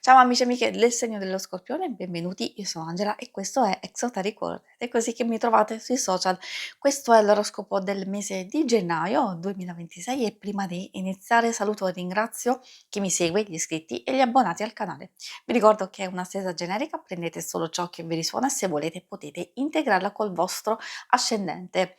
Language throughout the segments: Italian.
Ciao amici e amiche del segno dello Scorpione, benvenuti, io sono Angela e questo è Exoteric World. È così che mi trovate sui social. Questo è l'oroscopo del mese di gennaio 2026 e prima di iniziare saluto e ringrazio chi mi segue, gli iscritti e gli abbonati al canale. Vi ricordo che è una stesa generica, prendete solo ciò che vi risuona e se volete potete integrarla col vostro ascendente.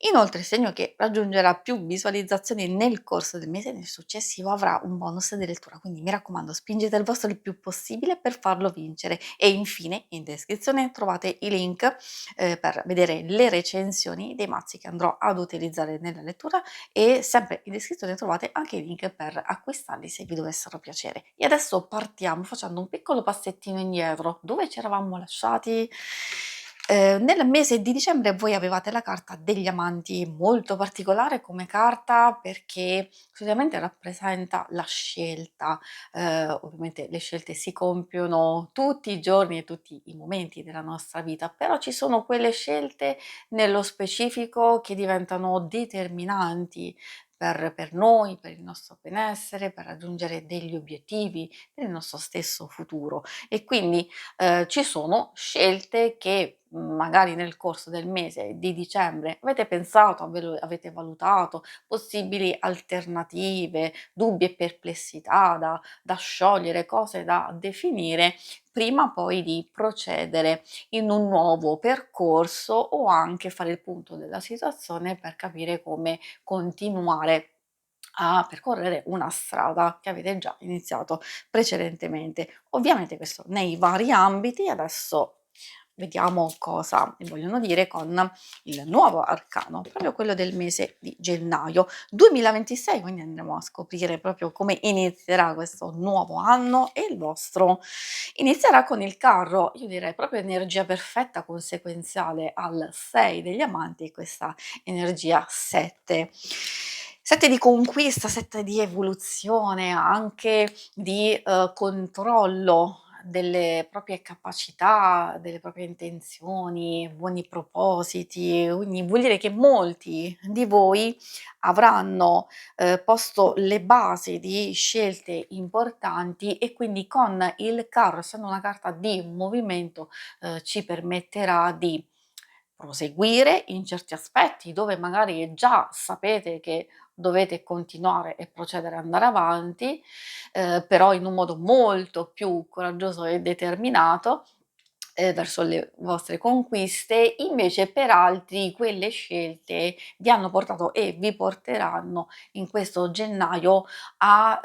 Inoltre, il segno che raggiungerà più visualizzazioni nel corso del mese, nel successivo avrà un bonus di lettura, quindi mi raccomando, spingete il vostro il più possibile per farlo vincere. E infine, in descrizione trovate i link per vedere le recensioni dei mazzi che andrò ad utilizzare nella lettura e sempre in descrizione trovate anche i link per acquistarli se vi dovessero piacere. E adesso partiamo facendo un piccolo passettino indietro. Dove ci eravamo lasciati? Nel mese di dicembre voi avevate la carta degli amanti, molto particolare come carta perché solitamente rappresenta la scelta. Ovviamente le scelte si compiono tutti i giorni e tutti i momenti della nostra vita, però ci sono quelle scelte nello specifico che diventano determinanti per noi, per il nostro benessere, per raggiungere degli obiettivi, per il nostro stesso futuro. E quindi ci sono scelte che magari nel corso del mese di dicembre avete pensato, avete valutato, possibili alternative, dubbi e perplessità da sciogliere, cose da definire, prima poi di procedere in un nuovo percorso o anche fare il punto della situazione per capire come continuare a percorrere una strada che avete già iniziato precedentemente. Ovviamente questo nei vari ambiti. Adesso vediamo cosa mi vogliono dire con il nuovo arcano, proprio quello del mese di gennaio 2026, quindi andremo a scoprire proprio come inizierà questo nuovo anno e il vostro inizierà con il carro, io direi proprio energia perfetta conseguenziale al 6 degli amanti, questa energia 7. 7 di conquista, 7 di evoluzione, anche di controllo delle proprie capacità, delle proprie intenzioni, buoni propositi, quindi vuol dire che molti di voi avranno posto le basi di scelte importanti e quindi con il carro, essendo una carta di movimento, ci permetterà di proseguire in certi aspetti dove magari già sapete che dovete continuare e procedere, andare avanti, però in un modo molto più coraggioso e determinato, verso le vostre conquiste. Invece per altri quelle scelte vi hanno portato e vi porteranno in questo gennaio a,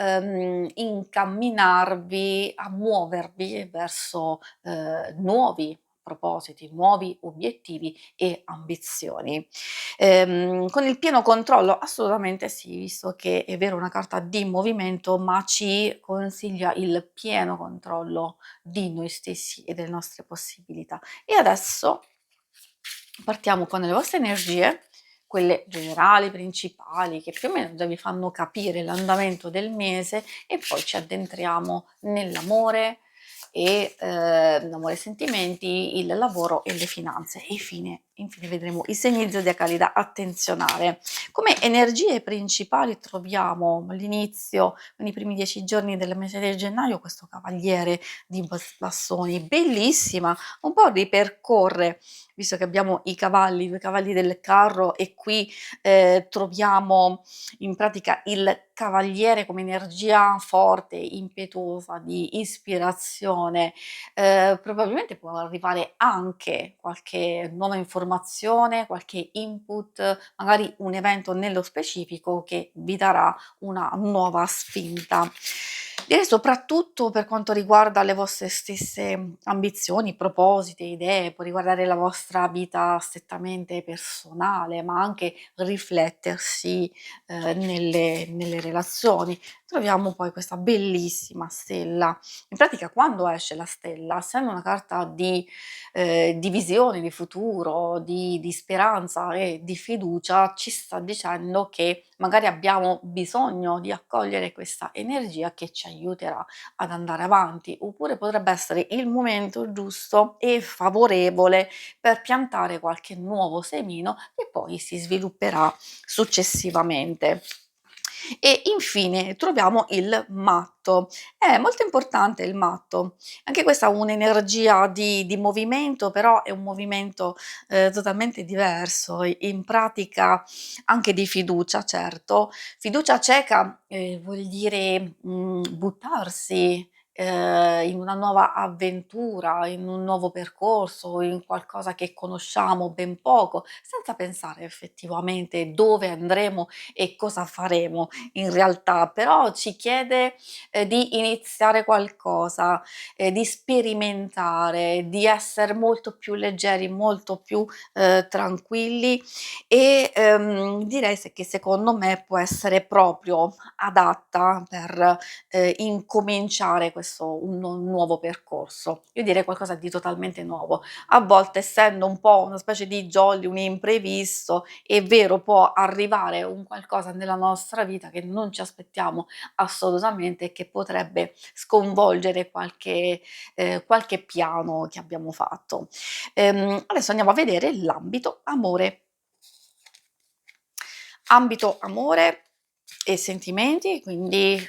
incamminarvi, a muovervi verso, nuovi propositi, nuovi obiettivi e ambizioni. Con il pieno controllo assolutamente sì, visto che è vero una carta di movimento, ma ci consiglia il pieno controllo di noi stessi e delle nostre possibilità. E adesso partiamo con le vostre energie, quelle generali, principali, che più o meno già vi fanno capire l'andamento del mese e poi ci addentriamo nell'amore e l'amore e sentimenti, il lavoro e le finanze. E infine vedremo i segni zodiacali da attenzionare. Come energie principali troviamo all'inizio, nei primi 10 giorni del mese di gennaio, questo cavaliere di bastoni, bellissima, un po' ripercorre, visto che abbiamo i cavalli, i 2 cavalli del carro e qui, troviamo in pratica il cavaliere come energia forte, impetuosa, di ispirazione, probabilmente può arrivare anche qualche nuova informazione, qualche input, magari un evento nello specifico che vi darà una nuova spinta. Direi soprattutto per quanto riguarda le vostre stesse ambizioni, propositi, idee, può riguardare la vostra vita strettamente personale, ma anche riflettersi, nelle relazioni. Troviamo poi questa bellissima stella. In pratica quando esce la stella, essendo una carta di visione, di futuro, di speranza e di fiducia, ci sta dicendo che magari abbiamo bisogno di accogliere questa energia che ci aiuterà ad andare avanti, oppure potrebbe essere il momento giusto e favorevole per piantare qualche nuovo semino che poi si svilupperà successivamente. E infine troviamo il matto. È molto importante il matto. Anche questa ha un'energia di movimento, però è un movimento, totalmente diverso, in pratica anche di fiducia, certo. Fiducia cieca, vuol dire, buttarsi, in una nuova avventura, in un nuovo percorso, in qualcosa che conosciamo ben poco, senza pensare effettivamente dove andremo e cosa faremo in realtà, però ci chiede, di iniziare qualcosa, di sperimentare, di esser molto più leggeri, molto più, tranquilli e, direi che secondo me può essere proprio adatta per, incominciare questo un nuovo percorso. Io direi qualcosa di totalmente nuovo. A volte essendo un po' una specie di jolly, un imprevisto, è vero, può arrivare un qualcosa nella nostra vita che non ci aspettiamo assolutamente e che potrebbe sconvolgere qualche piano che abbiamo fatto. Adesso andiamo a vedere l'ambito amore. Ambito amore e sentimenti, quindi,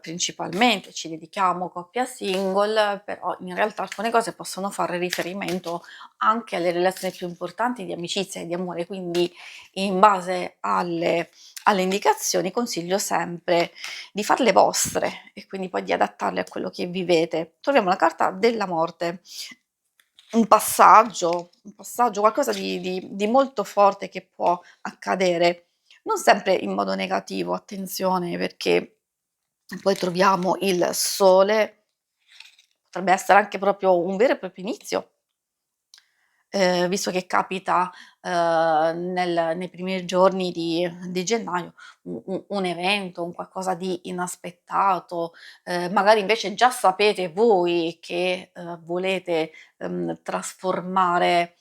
principalmente ci dedichiamo coppia single, però in realtà alcune cose possono fare riferimento anche alle relazioni più importanti di amicizia e di amore, quindi in base alle indicazioni consiglio sempre di farle vostre e quindi poi di adattarle a quello che vivete. Troviamo la carta della morte, un passaggio, qualcosa di molto forte che può accadere, non sempre in modo negativo, attenzione, perché poi troviamo il sole, potrebbe essere anche proprio un vero e proprio inizio. Visto che capita, nei primi giorni di gennaio un evento, un qualcosa di inaspettato, magari invece già sapete voi che, volete, trasformare,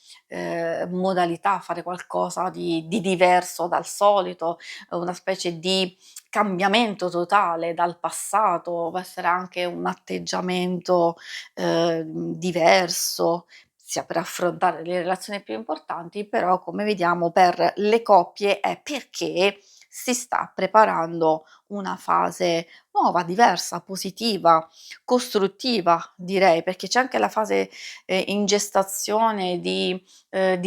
modalità, fare qualcosa di diverso dal solito, una specie di cambiamento totale dal passato, può essere anche un atteggiamento, diverso, sia per affrontare le relazioni più importanti, però come vediamo per le coppie è perché si sta preparando una fase nuova, diversa, positiva, costruttiva direi, perché c'è anche la fase, in gestazione di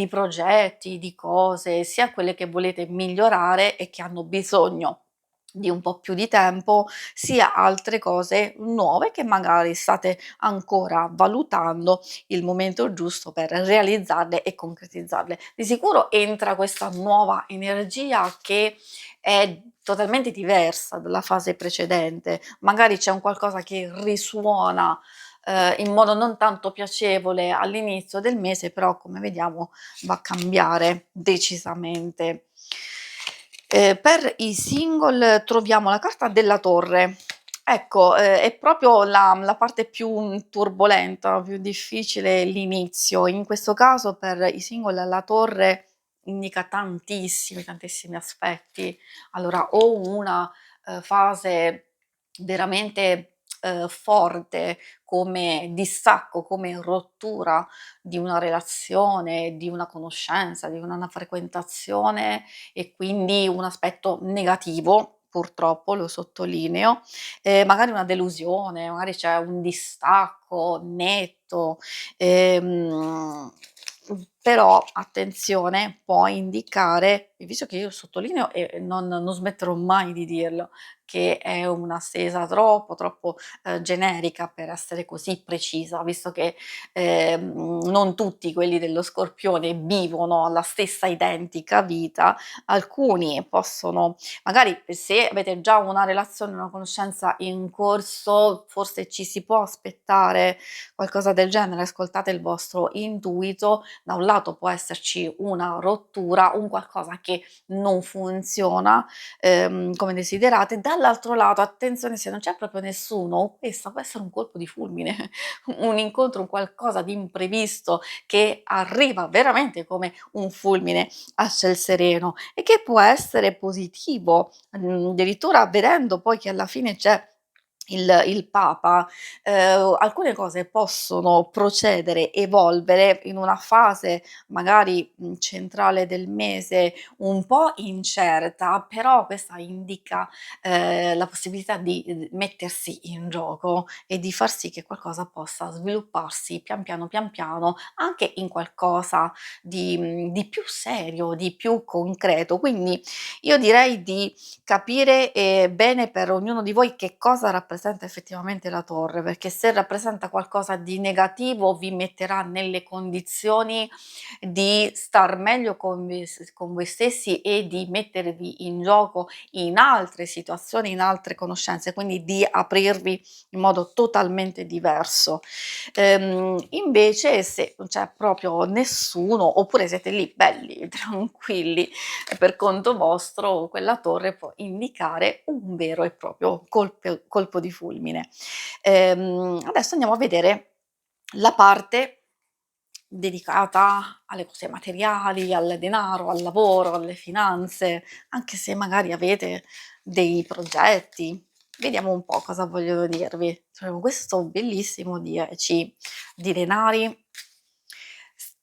progetti, di cose, sia quelle che volete migliorare e che hanno bisogno di un po' più di tempo, sia altre cose nuove che magari state ancora valutando il momento giusto per realizzarle e concretizzarle. Di sicuro entra questa nuova energia che è totalmente diversa dalla fase precedente, magari c'è un qualcosa che risuona, in modo non tanto piacevole all'inizio del mese, però come vediamo va a cambiare decisamente. Per i single troviamo la carta della torre. Ecco, è proprio la parte più, turbolenta, più difficile l'inizio. In questo caso per i single la torre indica tantissimi, tantissimi aspetti. Allora o una, fase veramente, forte come distacco, come rottura di una relazione, di una conoscenza, di una frequentazione e quindi un aspetto negativo, purtroppo lo sottolineo, magari una delusione, magari c'è un distacco netto, però attenzione, può indicare e visto che io sottolineo e non smetterò mai di dirlo, che è una stesa troppo, generica per essere così precisa, visto che, non tutti quelli dello Scorpione vivono la stessa identica vita, alcuni possono magari se avete già una relazione, una conoscenza in corso, forse ci si può aspettare qualcosa del genere, ascoltate il vostro intuito, da un lato può esserci una rottura, un qualcosa che non funziona, come desiderate, dall'altro lato attenzione se non c'è proprio nessuno, questo può essere un colpo di fulmine, un incontro, un qualcosa di imprevisto che arriva veramente come un fulmine a ciel sereno e che può essere positivo, addirittura vedendo poi che alla fine c'è il Papa, alcune cose possono procedere, evolvere in una fase magari, centrale del mese un po' incerta, però questa indica, la possibilità di, mettersi in gioco e di far sì che qualcosa possa svilupparsi pian piano, anche in qualcosa di più serio, di più concreto. Quindi io direi di capire, bene per ognuno di voi che cosa rappresenta effettivamente la torre, perché se rappresenta qualcosa di negativo vi metterà nelle condizioni di star meglio con voi stessi e di mettervi in gioco in altre situazioni, in altre conoscenze, quindi di aprirvi in modo totalmente diverso. Invece se non c'è proprio nessuno, oppure siete lì belli tranquilli per conto vostro, quella torre può indicare un vero e proprio colpo di fulmine. Adesso andiamo a vedere la parte dedicata alle cose materiali, al denaro, al lavoro, alle finanze, anche se magari avete dei progetti. Vediamo un po' cosa vogliono dirvi. Troviamo questo bellissimo 10 di denari,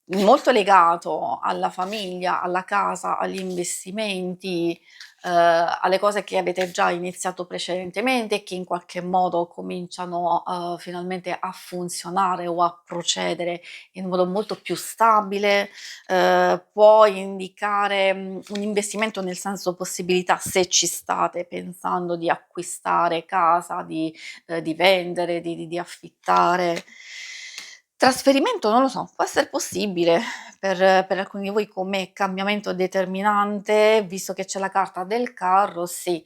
molto legato alla famiglia, alla casa, agli investimenti, alle cose che avete già iniziato precedentemente e che in qualche modo cominciano, finalmente a funzionare o a procedere in modo molto più stabile. Può indicare, un investimento nel senso possibilità, se ci state pensando di acquistare casa, di vendere, di affittare. Trasferimento non lo so, può esser possibile per alcuni di voi come cambiamento determinante, visto che c'è la carta del carro, sì.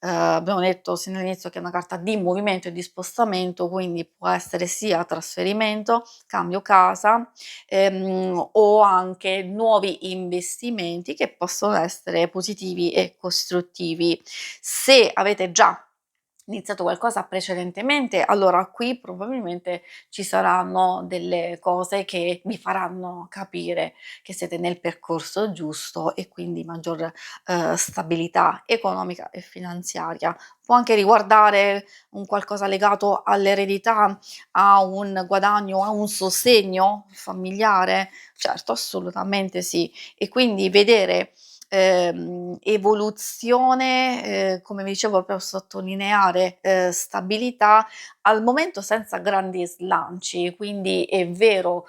Abbiamo detto sin dall'inizio che è una carta di movimento e di spostamento, quindi può essere sia trasferimento, cambio casa, o anche nuovi investimenti che possono essere positivi e costruttivi. Se avete già iniziato qualcosa precedentemente, allora qui probabilmente ci saranno delle cose che vi faranno capire che siete nel percorso giusto e quindi maggior, stabilità economica e finanziaria. Può anche riguardare un qualcosa legato all'eredità, a un guadagno, a un sostegno familiare? Certo, assolutamente sì. E quindi vedere, evoluzione, come vi dicevo per sottolineare, stabilità, al momento senza grandi slanci, quindi è vero,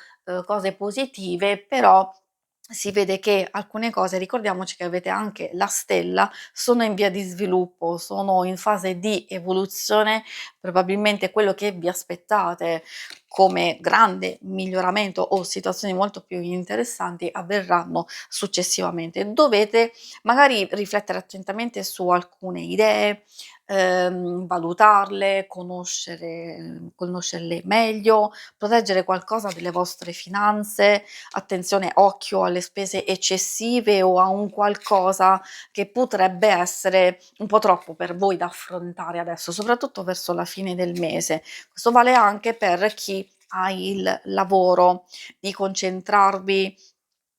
cose positive, però si vede che alcune cose, ricordiamoci che avete anche la stella, sono in via di sviluppo, sono in fase di evoluzione, probabilmente quello che vi aspettate come grande miglioramento o situazioni molto più interessanti avverranno successivamente. Dovete magari riflettere attentamente su alcune idee, valutarle, conoscerle meglio, proteggere qualcosa delle vostre finanze, attenzione, occhio alle spese eccessive o a un qualcosa che potrebbe essere un po' troppo per voi da affrontare adesso, soprattutto verso la fine del mese. Questo vale anche per chi ha il lavoro, di concentrarvi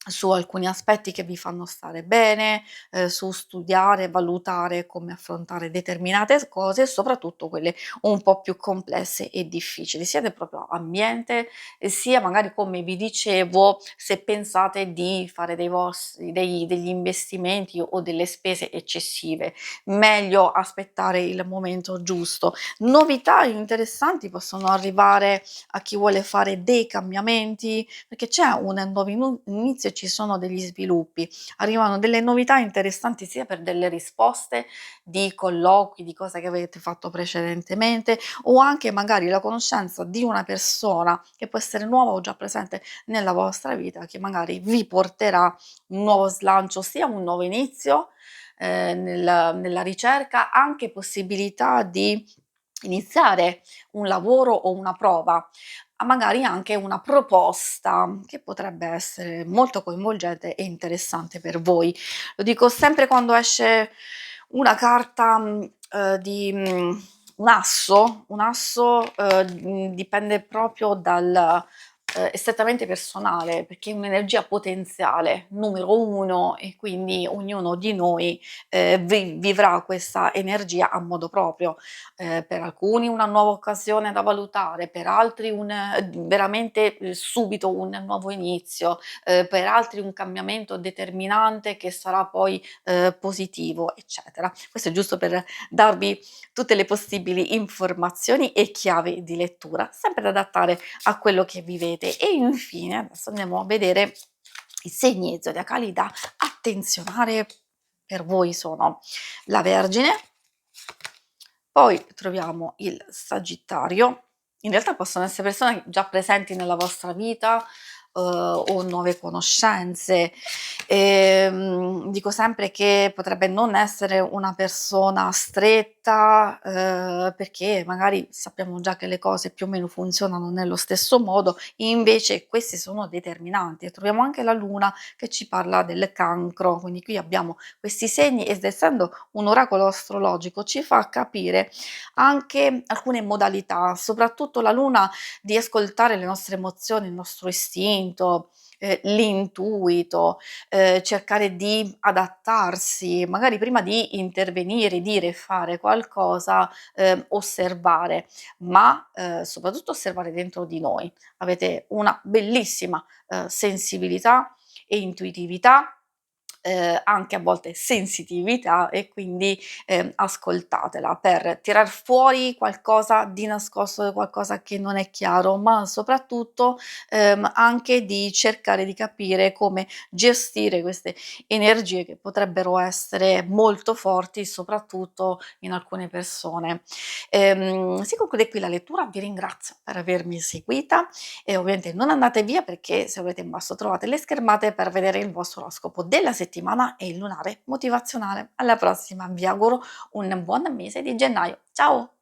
su alcuni aspetti che vi fanno stare bene, su studiare, valutare come affrontare determinate cose e soprattutto quelle un po' più complesse e difficili, sia del proprio ambiente, sia magari come vi dicevo, se pensate di fare degli investimenti o delle spese eccessive. Meglio aspettare il momento giusto. Novità interessanti possono arrivare a chi vuole fare dei cambiamenti, perché c'è un nuovo inizio e ci sono degli sviluppi. Arrivano delle novità interessanti sia per delle risposte di colloqui, di cose che avete fatto precedentemente o anche magari la conoscenza di una persona che può essere nuova o già presente nella vostra vita, che magari vi porterà un nuovo slancio, sia un nuovo inizio, nella ricerca, anche possibilità di iniziare un lavoro o una prova, a magari anche una proposta che potrebbe essere molto coinvolgente e interessante per voi. Lo dico sempre quando esce una carta, un asso, dipende proprio è strettamente personale, perché è un'energia potenziale, numero 1, e quindi ognuno di noi, vivrà questa energia a modo proprio. Per alcuni una nuova occasione da valutare, per altri un veramente, subito un nuovo inizio, per altri un cambiamento determinante che sarà poi, positivo, eccetera. Questo è giusto per darvi tutte le possibili informazioni e chiavi di lettura, sempre da adattare a quello che vivete. E infine adesso andiamo a vedere i segni zodiacali da attenzionare per voi sono la Vergine, poi troviamo il Sagittario. In realtà possono essere persone già presenti nella vostra vita, o nuove conoscenze. Dico sempre che potrebbe non essere una persona stretta, perché magari sappiamo già che le cose più o meno funzionano nello stesso modo, invece questi sono determinanti. E troviamo anche la Luna che ci parla del Cancro, quindi qui abbiamo questi segni ed essendo un oracolo astrologico ci fa capire anche alcune modalità, soprattutto la Luna, di ascoltare le nostre emozioni, il nostro istinto, l'intuito, cercare di adattarsi, magari prima di intervenire, dire e fare qualcosa, osservare, ma, soprattutto osservare dentro di noi. Avete una bellissima, sensibilità e intuitività, anche a volte sensitività, e quindi, ascoltatela per tirar fuori qualcosa di nascosto, qualcosa che non è chiaro, ma soprattutto, anche di cercare di capire come gestire queste energie che potrebbero essere molto forti, soprattutto in alcune persone. Si conclude qui la lettura, vi ringrazio per avermi seguita e ovviamente non andate via perché se volete in basso trovate le schermate per vedere il vostro oroscopo della settimana e il lunare motivazionale. Alla prossima, vi auguro un buon mese di gennaio. Ciao!